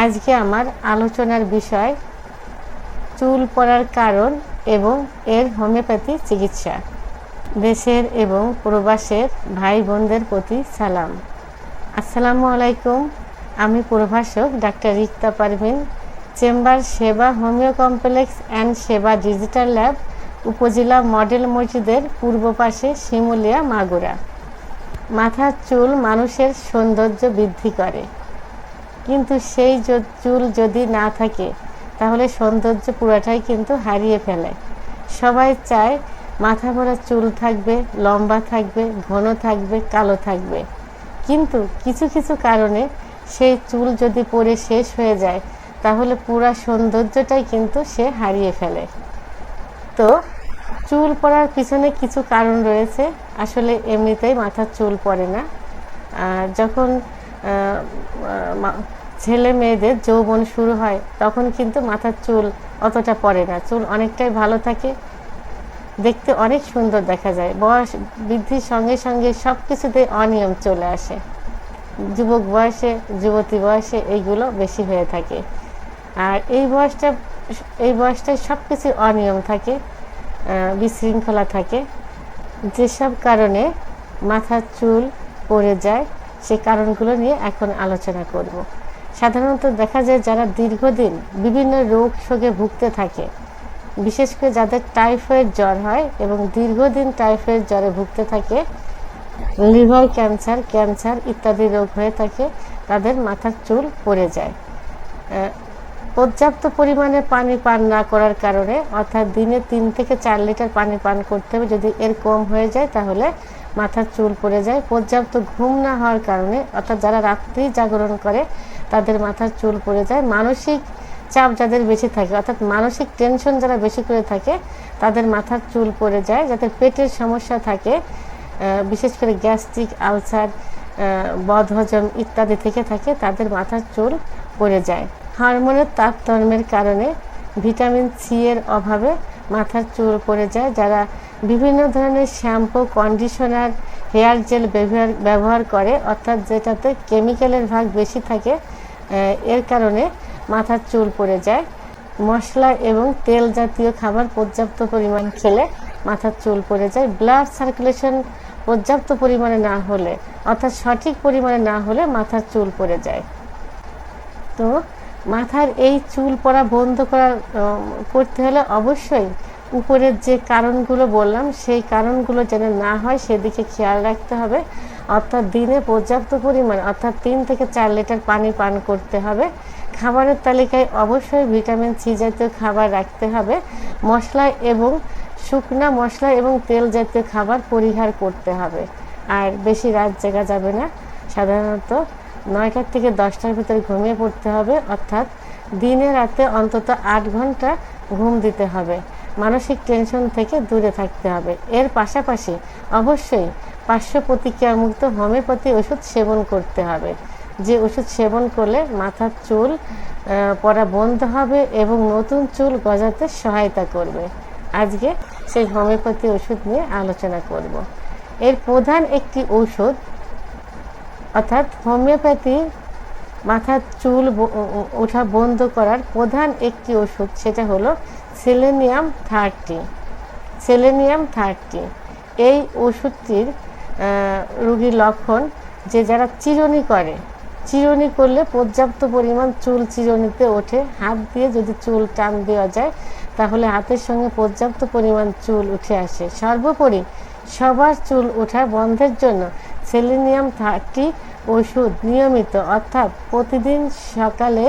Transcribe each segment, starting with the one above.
আজকে আমার আলোচনার বিষয় চুল পড়ার কারণ এবং এর হোমিওপ্যাথি চিকিৎসা। দেশের এবং প্রবাসের ভাই বোনদের প্রতি সালাম। আসসালামু আলাইকুম। আমি প্রভাষক ডাক্তার রিক্তা পারভিন, চেম্বার সেবা হোমিও কমপ্লেক্স অ্যান্ড সেবা ডিজিটাল ল্যাব, উপজেলা মডেল মসজিদের পূর্ব পাশে, শিমুলিয়া, মাগুরা। মাথার চুল মানুষের সৌন্দর্য বৃদ্ধি করে, কিন্তু সেই চুল যদি না থাকে তাহলে সৌন্দর্য পুরোটাই কিন্তু হারিয়ে ফেলে। সবাই চায় মাথা ভরা চুল থাকবে, লম্বা থাকবে, ঘন থাকবে, কালো থাকবে, কিন্তু কিছু কিছু কারণে সেই চুল যদি পড়ে শেষ হয়ে যায় তাহলে পুরো সৌন্দর্যটাই কিন্তু সে হারিয়ে ফেলে। তো চুল পড়ার পিছনে কিছু কারণ রয়েছে। আসলে এমনিতেই মাথার চুল পড়ে না। যখন ছেলে মেয়েদের যৌবন শুরু হয় তখন কিন্তু মাথার চুল অতটা পড়ে না, চুল অনেকটাই ভালো থাকে, দেখতে অনেক সুন্দর দেখা যায়। বয়স বৃদ্ধির সঙ্গে সঙ্গে সব কিছুতে অনিয়ম চলে আসে। যুবক বয়সে, যুবতী বয়সে এইগুলো বেশি হয়ে থাকে। আর এই বয়সটায় সব কিছু অনিয়ম থাকে, বিশৃঙ্খলা থাকে। যেসব কারণে মাথার চুল পড়ে যায় সে কারণগুলো নিয়ে এখন আলোচনা করব। সাধারণত দেখা যায় যারা দীর্ঘদিন বিভিন্ন রোগ শোকে ভুগতে থাকে, বিশেষ করে যাদের টাইফয়েড জ্বর হয় এবং দীর্ঘদিন টাইফয়েড জ্বরে ভুগতে থাকে, লিভার ক্যান্সার ইত্যাদি রোগ হয়ে থাকে, তাদের মাথার চুল পড়ে যায়। পর্যাপ্ত পরিমাণে পানি পান না করার কারণে, অর্থাৎ দিনে 3 থেকে 4 লিটার পানি পান করতে হবে। যদি এর কম হয়ে যায় তাহলে মাথার চুল পড়ে যায়। পর্যাপ্ত ঘুম না হওয়ার কারণে, অর্থাৎ যারা রাত্রি জাগরণ করে তাদের মাথার চুল পড়ে যায়। মানসিক চাপ যাদের বেশি থাকে, অর্থাৎ মানসিক টেনশন যারা বেশি করে থাকে তাদের মাথার চুল পড়ে যায়। যাদের পেটের সমস্যা থাকে, বিশেষ করে গ্যাস্ট্রিক, আলসার, বদহজম ইত্যাদি থেকে থাকে, তাদের মাথার চুল পড়ে যায়। হরমোনের তারতম্যের কারণে, ভিটামিন সি এর অভাবে মাথার চুল পড়ে যায়। যারা বিভিন্ন ধরনের শ্যাম্পু, কন্ডিশনার, হেয়ার জেল ব্যবহার করে, অর্থাৎ যেটাতে কেমিক্যালের ভাগ বেশি থাকে, এর কারণে মাথার চুল পড়ে যায়। মশলা এবং তেল জাতীয় খাবার পর্যাপ্ত পরিমাণ খেলে মাথার চুল পড়ে যায়। ব্লাড সার্কুলেশন পর্যাপ্ত পরিমাণে না হলে, অর্থাৎ সঠিক পরিমাণে না হলে মাথার চুল পড়ে যায়। তো মাথার এই চুল পড়া বন্ধ করতে হলে অবশ্যই উপরের যে কারণগুলো বললাম সেই কারণগুলো যেন না হয় সেদিকে খেয়াল রাখতে হবে। অর্থাৎ দিনে পর্যাপ্ত পরিমাণ, অর্থাৎ 3 থেকে 4 লিটার পানি পান করতে হবে। খাবারের তালিকায় অবশ্যই ভিটামিন সি জাতীয় খাবার রাখতে হবে। শুকনা মশলা এবং তেল জাতীয় খাবার পরিহার করতে হবে। আর বেশি রাত জাগা যাবে না। সাধারণত 9টার থেকে 10টার ভিতরে ঘুমিয়ে পড়তে হবে, অর্থাৎ দিনে রাতে অন্তত 8 ঘন্টা ঘুম দিতে হবে। মানসিক টেনশন থেকে দূরে থাকতে হবে। এর পাশাপাশি অবশ্যই পার্শ্ব প্রতিক্রিয়ামুক্ত হোমিওপ্যাথি ওষুধ সেবন করতে হবে, যে ওষুধ সেবন করলে মাথার চুল পড়া বন্ধ হবে এবং নতুন চুল গজাতে সহায়তা করবে। আজকে সেই হোমিওপ্যাথি ওষুধ নিয়ে আলোচনা করব। এর প্রধান একটি ঔষধ, অর্থাৎ হোমিওপ্যাথি মাথার চুল ওঠা বন্ধ করার প্রধান একটি ওষুধ, সেটা হলো সেলেনিয়াম 30। এই ওষুধটির রোগীর লক্ষণ যে যারা চিরুনি করলে পর্যাপ্ত পরিমাণ চুল চিরুনিতে ওঠে। হাত দিয়ে যদি চুল টান দেওয়া যায় তাহলে হাতের সঙ্গে পর্যাপ্ত পরিমাণ চুল উঠে আসে। সর্বোপরি সবার চুল ওঠা বন্ধের জন্য সেলেনিয়াম 30 ওষুধ নিয়মিত, অর্থাৎ প্রতিদিন সকালে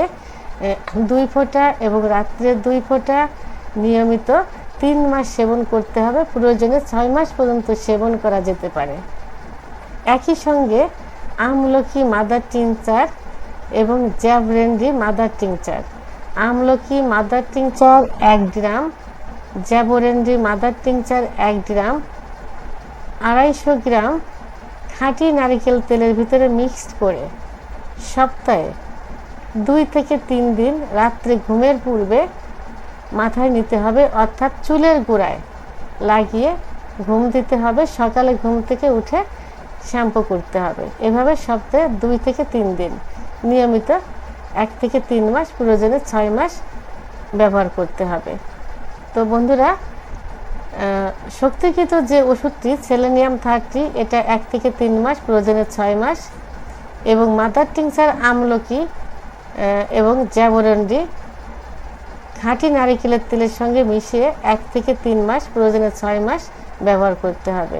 2 ফোঁটা এবং রাত্রে 2 ফোঁটা নিয়মিত 3 মাস সেবন করতে হবে। প্রয়োজনে 6 মাস পর্যন্ত সেবন করা যেতে পারে। একই সঙ্গে আমলকি মাদার টিংচার এবং জ্যাবরেন্ডি মাদার টিংচার, আমলকি মাদার টিংচার 1 গ্রাম, জ্যাবরেন্ডি মাদার টিংচার 1 গ্রাম, 250 গ্রাম খাঁটি নারকেল তেলের ভিতরে মিক্সড করে সপ্তাহে 2 থেকে 3 দিন রাত্রে ঘুমের পূর্বে মাথায় নিতে হবে, অর্থাৎ চুলের গোড়ায় লাগিয়ে ঘুম দিতে হবে। সকালে ঘুম থেকে উঠে শ্যাম্পু করতে হবে। এভাবে সপ্তাহে 2 থেকে 3 দিন নিয়মিত 1 থেকে 3 মাস, প্রয়োজনে 6 মাস ব্যবহার করতে হবে। তো বন্ধুরা, শক্তিকৃত যে ওষুধটি সেলেনিয়াম 30, এটা 1 থেকে 3 মাস, প্রয়োজনে 6 মাস, এবং মাদার টিংচার আমলকি এবং জ্যাবোরন্ডি খাঁটি নারিকেলের তেলের সঙ্গে মিশিয়ে 1 থেকে 3 মাস, প্রয়োজনে 6 মাস ব্যবহার করতে হবে।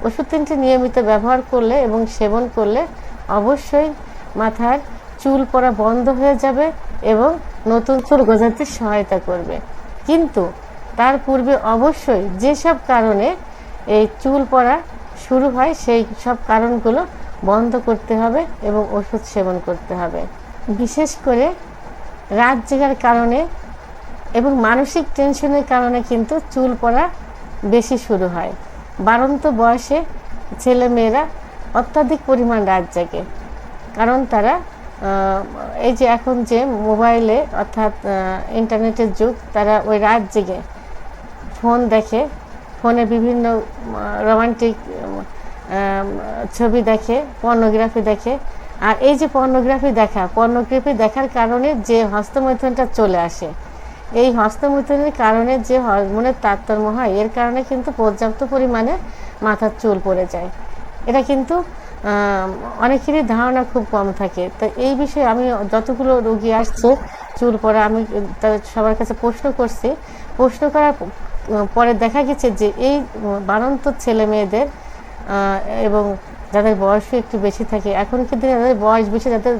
ওষুধ 3টি নিয়মিত ব্যবহার করলে এবং সেবন করলে অবশ্যই মাথার চুল পড়া বন্ধ হয়ে যাবে এবং নতুন চুল গজাতে সহায়তা করবে। কিন্তু তার পূর্বে অবশ্যই যেসব কারণে এই চুল পড়া শুরু হয় সেই সব কারণগুলো বন্ধ করতে হবে এবং ওষুধ সেবন করতে হবে। বিশেষ করে রাত জেগার কারণে এবং মানসিক টেনশনের কারণে কিন্তু চুল পড়া বেশি শুরু হয়। বাড়ন্ত বয়সে ছেলেমেয়েরা অত্যাধিক পরিমাণ রাত জাগে, কারণ তারা এই যে এখন যে মোবাইলে অর্থাৎ ইন্টারনেটের যুগ, তারা ওই রাত জেগে ফোন দেখে, ফোনে বিভিন্ন রোমান্টিক ছবি দেখে, পর্নোগ্রাফি দেখে। আর এই যে পর্নোগ্রাফি দেখার কারণে যে হস্তমৈথুনটা চলে আসে, এই হস্তমৈথুনের কারণে যে হরমোনের তারতম্য হয়, এর কারণে কিন্তু পর্যাপ্ত পরিমাণে মাথার চুল পড়ে যায়। এটা কিন্তু অনেকেরই ধারণা খুব কম থাকে। তো এই বিষয়ে আমি যতগুলো রোগী আসছে চুল পড়া, আমি তাদের সবার কাছে প্রশ্ন করার পরে দেখা গেছে যে এই বাড়ন্ত ছেলে মেয়েদের এবং যাদের বয়সও একটু বেশি থাকে, এখনকার দিনে যাদের বয়স বেশি, যাদের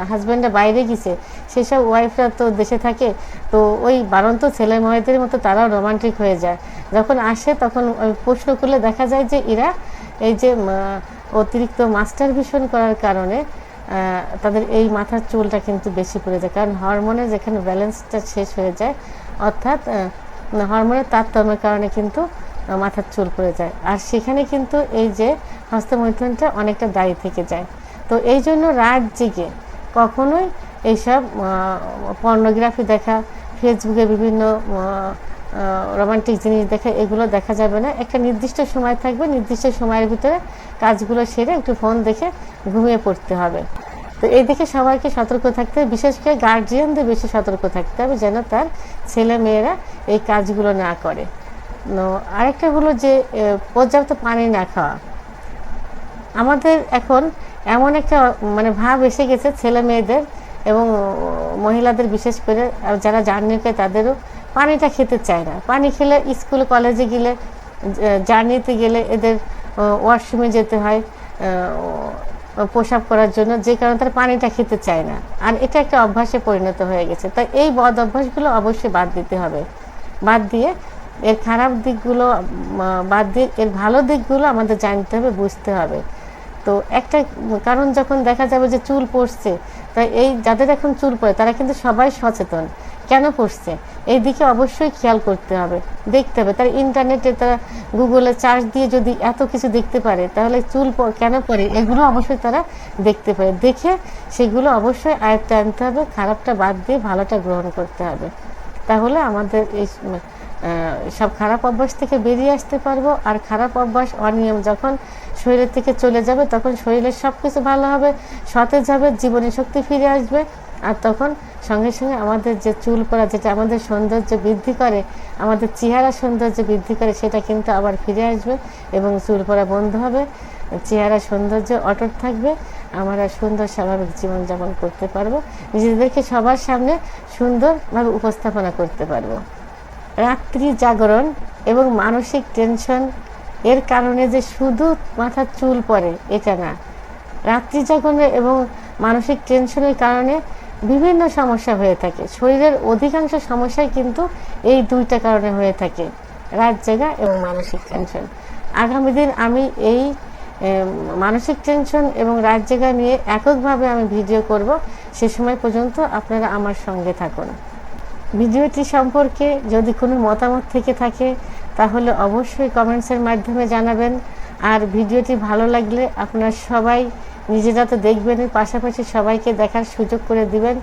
হাজব্যান্ডরা বাইরে গেছে, সেসব ওয়াইফরা তো দেশে থাকে, তো ওই বাড়ন্ত ছেলে মেয়েদের মতো তারাও রোমান্টিক হয়ে যায়। যখন আসে তখন প্রশ্ন করলে দেখা যায় যে এরা এই যে অতিরিক্ত মাস্টারবেশন করার কারণে তাদের এই মাথার চুলটা কিন্তু বেশি পড়ে যায়, কারণ হরমোনের যেখানে ব্যালেন্সটা শেষ হয়ে যায়, অর্থাৎ হরমোনের তারতম্যের কারণে কিন্তু মাথার চুল পড়ে যায়। আর সেখানে কিন্তু এই যে হস্তমৈথুনটা অনেকটা দায়ী থেকে যায়। তো এই জন্য রাত জেগে কখনোই এইসব পর্নোগ্রাফি দেখা, ফেসবুকে বিভিন্ন রোমান্টিক জিনিস দেখা, এগুলো দেখা যাবে না। একটা নির্দিষ্ট সময় থাকবে, নির্দিষ্ট সময়ের ভিতরে কাজগুলো সেরে একটু ফোন দেখে ঘুমিয়ে পড়তে হবে। তো এই দিকে সবাইকে সতর্ক থাকতে হবে, বিশেষ করে গার্জিয়ানদের বেশি সতর্ক থাকতে হবে যেন তার ছেলে মেয়েরা এই কাজগুলো না করে। আরেকটা হলো যে পর্যাপ্ত পানি না খাওয়া। আমাদের এখন এমন একটা ভাব এসে গেছে ছেলে মেয়েদের এবং মহিলাদের, বিশেষ করে যারা জার্নি করে তাদেরও পানিটা খেতে চায় না। পানি খেলে স্কুল কলেজে গেলে, জার্নিতে গেলে এদের ওয়াশরুমে যেতে হয় প্রসাব করার জন্য, যে কারণে তারা পানিটা খেতে চায় না। আর এটা একটা অভ্যাসে পরিণত হয়ে গেছে। তাই এই বদ অভ্যাসগুলো অবশ্যই বাদ দিতে হবে। বাদ দিয়ে এর খারাপ দিকগুলো বাদ দিয়ে এর ভালো দিকগুলো আমাদের জানতে হবে, বুঝতে হবে। তো একটা কারণ যখন দেখা যাবে যে চুল পড়ছে, তাই এই যাদের এখন চুল পড়ে তারা কিন্তু সবাই সচেতন কেন পড়ছে এই দিকে অবশ্যই খেয়াল করতে হবে, দেখতে হবে। তার ইন্টারনেটে তারা গুগলে সার্চ দিয়ে যদি এত কিছু দেখতে পারে, তাহলে চুল কেন পড়ে এগুলো অবশ্যই তারা দেখতে পারে। দেখে সেগুলো অবশ্যই আয়ত্তে আনতে হবে, খারাপটা বাদ দিয়ে ভালোটা গ্রহণ করতে হবে। তাহলে আমাদের এই সব খারাপ অভ্যাস থেকে বেরিয়ে আসতে পারবো। আর খারাপ অভ্যাস, অনিয়ম যখন শরীরের থেকে চলে যাবে, তখন শরীরের সব কিছু ভালো হবে, সতেজ হবে, জীবনী শক্তি ফিরে আসবে। আর তখন সঙ্গে সঙ্গে আমাদের যে চুল পড়া, যেটা আমাদের সৌন্দর্য বৃদ্ধি করে, আমাদের চেহারা সৌন্দর্য বৃদ্ধি করে, সেটা কিন্তু আবার ফিরে আসবে এবং চুল পড়া বন্ধ হবে, চেহারা সৌন্দর্য অটুট থাকবে। আমরা সুন্দর স্বাভাবিক জীবনযাপন করতে পারবো, নিজেদেরকে সবার সামনে সুন্দরভাবে উপস্থাপনা করতে পারবো। রাত্রি জাগরণ এবং মানসিক টেনশন এর কারণে যে শুধু মাথার চুল পড়ে এটা না, রাত্রি জাগরণ এবং মানসিক টেনশনের কারণে বিভিন্ন সমস্যা হয়ে থাকে। শরীরের অধিকাংশ সমস্যাই কিন্তু এই দুইটা কারণে হয়ে থাকে, রাত জাগা এবং মানসিক টেনশন। আগামী দিন আমি এই মানসিক টেনশন এবং রাত জাগা নিয়ে এককভাবে আমি ভিডিও করব। সে সময় পর্যন্ত আপনারা আমার সঙ্গে থাকুন। ভিডিওটি সম্পর্কে যদি কোনো মতামত থেকে থাকে তাহলে অবশ্যই কমেন্টসের মাধ্যমে জানাবেন। আর ভিডিওটি ভালো লাগলে আপনারা সবাই নিজেরা তো দেখবেন, পাশাপাশি সবাইকে দেখার সুযোগ করে দিবেন,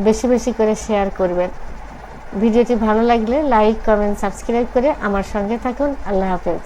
বেশি বেশি করে শেয়ার করবেন। ভিডিওটি ভালো লাগলে লাইক, কমেন্ট, সাবস্ক্রাইব করে আমার সঙ্গে থাকুন। আল্লাহ হাফেজ।